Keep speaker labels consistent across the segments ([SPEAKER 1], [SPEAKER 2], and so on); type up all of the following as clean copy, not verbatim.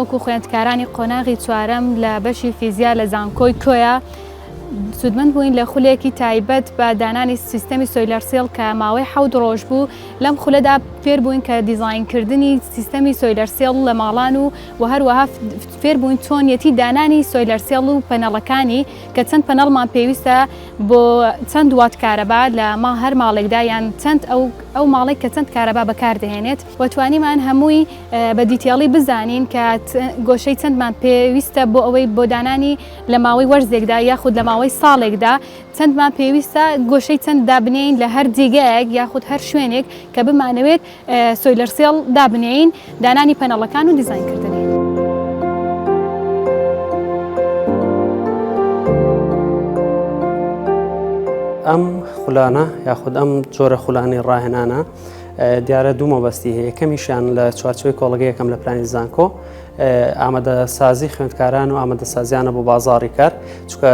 [SPEAKER 1] وەکو خوێندکارانی قۆناغی چوارەم لە بەشی فیزیا لە زانکۆی کۆیە سودمەند بووین لە خولێکی تایبەت بە دانانی سیستەمی سۆیلەرسێڵ کە ماوەی 7 ڕۆژ بوو لەم خولەدا فێر بووین کە دیزاینکردنی سیستەمی سۆیلەرسێڵ لە ماڵان و هەروەها فێر بووین چۆنیەتی دانانی سۆیلەرسێڵ و پەنەڵەکانی کە چەند پەنەڵمان پێویستە بۆ چەند وات کارەبا لە هەر ماڵێکدا یان چەند ئەو ماڵێک کە چەند کارەبا بەکاردەهێنێت و توانیمان هەمووی بە دیتێڵی بزانین کە گۆشەی چەندمان پێویستە بۆ ئەوەی بۆ دانانی لە ماوەی وەرزێکدا یاخود لە ماوەی ساڵێکدا چەندمان پێویستە گۆشەی چەند دابنێین لە هەر جێگایەک یاخود هەر شوێنێک کە بمانەوێت سۆیلەرسێڵ دابنێین دانانی پەنەڵەکان و دیزاینکردنی.
[SPEAKER 2] ئەم خولانە یاخود ئەم جۆرە خولانی ڕاهێنانە دیارە دوو مەبەستی هەیە. یەکەمیشیان لە چوارچۆی کۆڵگەیەکەم لە پلانی زانکۆ ئامادەسازی خوێندکاران و ئامادەسازیانە بۆ بازاڕی کار، چونکە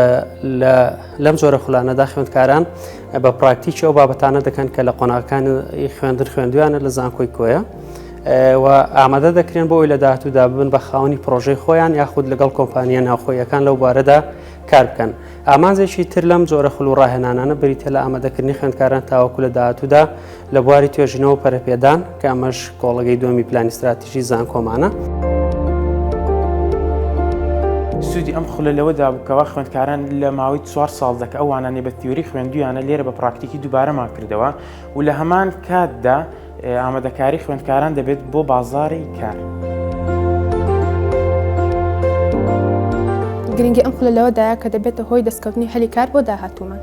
[SPEAKER 2] لەم جۆرە خولانەدا خوێندکاران بە پراکتیکی ئەو بابەتانە دەکەن کە لە قۆناغەکانی خوێندویانە لە زانکۆی کۆیە و ئامادە دەکرێن بۆ ئەوی لە داهاتوودا ببن بە خاوەنی پرۆژەی خۆیان یاخود لەگەڵ کۆمپانیە ناوخۆیەکان لەو بارەدا کار بکەن. ئامانجێکی تر لەم جۆرە خول و ڕاهێنانانە بریتە لە ئامادەکردنی خوێندکاران تاوەکو لە داهاتوودا لە بواری توێژینەوە و پەرەپێدان کە ئەمەش کۆڵگەی دووەمی پلانی استراتیژی زانکۆمانە.
[SPEAKER 3] سوودی ئەم خولە لەوەدا بووکەوە خوێندکاران لە ماوەی 4 ساڵ دەکە ئەوانانی بە تیۆری خوێندویانە لێرە بە پراکتیکی دووبارەمان کردەوە و لە هەمان کاتدا ئامادەکاری خوێندکاران دەبێت بۆ بازاڕی کار.
[SPEAKER 4] گرنگی ئەم خولە لەوەدایە کە دەبێتە هۆی دەستکەوتنی هەلی کار بۆ داهاتوومان.